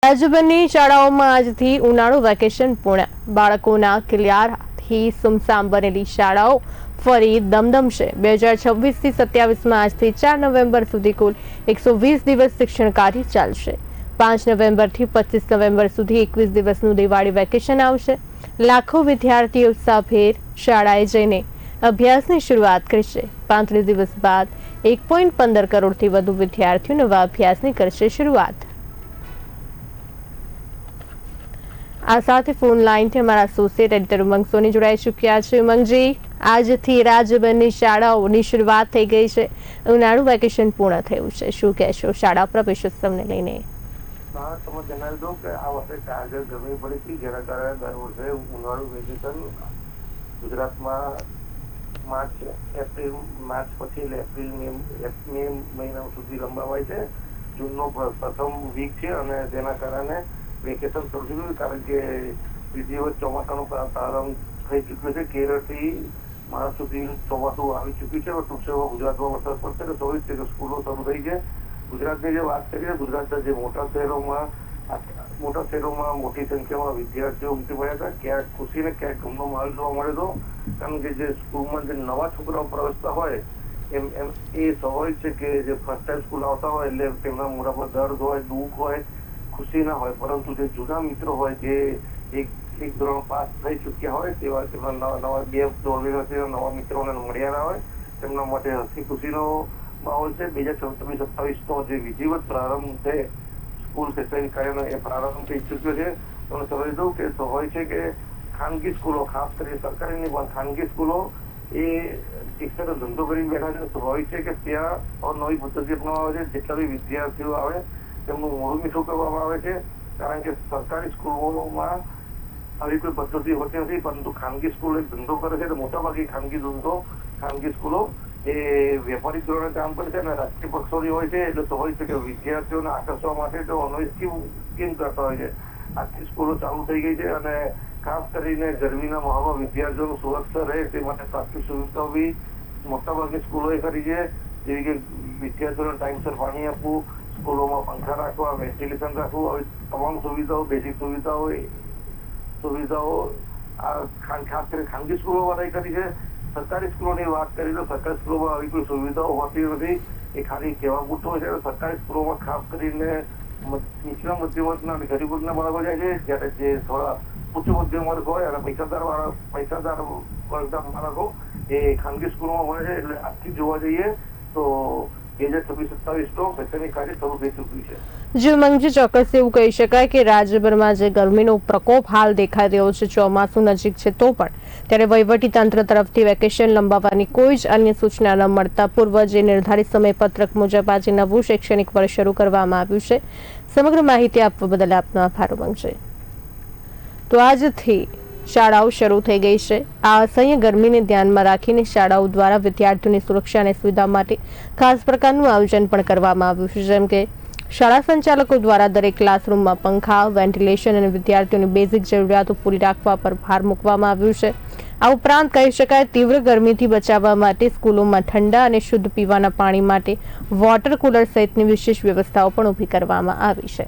રાજ્યભરની શાળાઓમાં આજથી ઉનાળુ વેકેશન પૂર્ણ। બાળકોના ક્લિયારથી સુમસામ બનેલી શાળાઓ ફરી દમદમશે। 2026થી 27માં આજથી 4 નવેમ્બર સુધી કુલ 120 દિવસ શિક્ષણ કાર્ય ચાલશે। 5 નવેમ્બરથી 25 નવેમ્બર સુધી 21 દિવસનું દિવાળી વેકેશન આવશે। લાખો વિદ્યાર્થીઓ ઉત્સાહભેર શાળાએ જઈને અભ્યાસની શરૂઆત કરશે। 35 દિવસ બાદ 1.15 કરોડથી વધુ વિદ્યાર્થીઓ નવા અભ્યાસની કરશે શરૂઆત। આ સાથે ફોન લાઈનથી અમારા એસોસિએટ એડિટર ઉમંગ સોની જોડાઈ ચૂક્યા છે। ઉમંગજી, આજથી રાજ્યભરની શાળાઓની શરૂઆત થઈ ગઈ છે। ઉનાળુ વેકેશન પૂર્ણ થયું છે, શું કહેશો શાળા પ્રવેશોત્સવને લઈને? તમે જણાવી દો કે આ વર્ષે કારગર ગરમી પડી હતી, જેના કારણે દર વર્ષે ઉનાળુ વેકેશન ગુજરાતમાં માર્ચ પછી એપ્રિલ મે મહિના સુધી લંબાવાય છે। જૂનનો પ્રથમ વીક છે અને તેના કારણે વેકેશન શરૂ થયું, કારણ કે વિધિવત ચોમાસાનો પ્રારંભ થઈ ચૂક્યો છે। કેરળથી મહારાષ્ટ્ર સુધી ચોમાસું આવી ચૂક્યું છે। ટૂંક સમયમાં ગુજરાતમાં વરસાદ પડશે તો 24 તારીખે સ્કૂલો શરૂ થઈ છે। ગુજરાતની જે વાત કરીએ, ગુજરાતના જે મોટા શહેરોમાં મોટી સંખ્યામાં વિદ્યાર્થીઓ ઉમટી પડ્યા હતા। ક્યાંક ખુશી ને ક્યાંક ગમનો માહોલ જોવા મળ્યો હતો, કારણ કે જે સ્કૂલમાં જે નવા છોકરાઓ પ્રવેશતા હોય એમ એ સ્વાભાવિક છે કે જે ફર્સ્ટ ટાઈમ સ્કૂલ આવતા હોય એટલે તેમના મોઢા પર દર્દ હોય, દુઃખ હોય, ખુશી ના હોય, પરંતુ જે જૂના મિત્રો હોય, જે એક ધોરણ પાસ થઈ ચૂક્યા હોય, તેવા તેમના નવા બે ધોરણ નવા મિત્રોને મળ્યા ના હોય, તેમના માટે હસી ખુશીનો માહોલ છે। 2026-27નો જે વિધિવત પ્રારંભ છે સ્કૂલ શૈક્ષણિક કાર્યનો, એ પ્રારંભ થઈ ચૂક્યો છે। તમને સમજી દઉં કે સ્વાભાવિક છે કે ખાનગી સ્કૂલો, ખાસ કરીને સરકારીની પણ ખાનગી સ્કૂલો એ એક સાથે ધંધો કરી બેઠા છે। સ્વાભાવિક છે કે ત્યાં નવી પદ્ધતિ અપનાવવામાં આવે છે। જેટલા બી વિદ્યાર્થીઓ આવે તેમનું મોઢું મીઠું કરવામાં આવે છે, કારણ કે સરકારી સ્કૂલોમાં આવી કોઈ પદ્ધતિ હોતી નથી, પરંતુ ખાનગી સ્કૂલ એક ધંધો કરે છે। મોટાભાગે ખાનગી સ્કૂલો એ વેપારી ધોરણે કામ કરે છે અને રાજકીય પક્ષોની હોય છે, એટલે સ્વાભાવિક છે કે વિદ્યાર્થીઓને આકર્ષવા માટે તો અનવય સ્કીમ કરતા હોય છે। આજથી સ્કૂલો ચાલુ થઈ ગઈ છે અને ખાસ કરીને ગરમીના માહોલમાં વિદ્યાર્થીઓનું સુરક્ષા રહે તે માટે પ્રાથમિક સુવિધાઓ બી મોટાભાગની સ્કૂલોએ કરી છે, જેવી કે વિદ્યાર્થીઓને ટાઈમસર પાણી આપવું, સ્કૂલોમાં પંખા રાખવા, વેન્ટિલેશન રાખવું, આવી તમામ સુવિધાઓ, બેઝિક સુવિધાઓ ખાસ કરીને ખાનગી સ્કૂલોમાં કરી છે। સરકારી સ્કૂલોની વાત કરી તો સરકારી સ્કૂલોમાં આવી કોઈ સુવિધાઓ હોતી નથી, એ ખાલી કહેવા પૂરતું હોય છે। સરકારી સ્કૂલોમાં ખાસ કરીને નીચલા મધ્યમ વર્ગના અને ગરીબ વર્ગના બાળકો જાય છે, જ્યારે જે થોડા ઉચ્ચ મધ્યમ વર્ગ હોય અને પૈસાદાર વર્ગના બાળકો એ ખાનગી સ્કૂલોમાં ભણે છે। એટલે આજથી જોવા જઈએ તો 2026-27નો શૈક્ષણિક કાર્ય શરૂ થઈ ચૂક્યું છે। જી ઉમંગજી, ચોક્કસ એવું કહી શકાય કે રાજ્યભરમાં જે ગરમીનો પ્રકોપ હાલ દેખાઈ રહ્યો છે, ચોમાસું નજીક છે તો પણ ત્યારે વહીવટી તંત્ર તરફથી વેકેશન લંબાવવાની કોઈ જ અન્ય સૂચના ન મળતા પૂર્વ જે નિર્ધારિત સમયપત્રક મુજબ આજે નવું શૈક્ષણિક વર્ષ શરૂ કરવામાં આવ્યું છે। સમગ્ર માહિતી આપવા બદલ આપનો આભાર ઉમંગજી। તો આજથી શાળાઓ શરૂ થઈ ગઈ છે। આ અસહ્ય ગરમીને ધ્યાનમાં રાખીને શાળાઓ દ્વારા વિદ્યાર્થીઓની સુરક્ષા અને સુવિધા માટે ખાસ પ્રકારનું આયોજન પણ કરવામાં આવ્યું છે, જેમ કે શાળા સંચાલકો દ્વારા દરેક ક્લાસરૂમમાં પંખા, વેન્ટિલેશન અને વિદ્યાર્થીઓની બેઝિક જરૂરિયાતો પૂરી રાખવા પર ભાર મૂકવામાં આવ્યું છે। આ ઉપરાંત કહી શકાય તીવ્ર ગરમીથી બચાવવા માટે સ્કૂલોમાં ઠંડા અને શુદ્ધ પીવાના પાણી માટે વોટર કુલર સહિતની વિશેષ વ્યવસ્થાઓ પણ ઊભી કરવામાં આવી છે।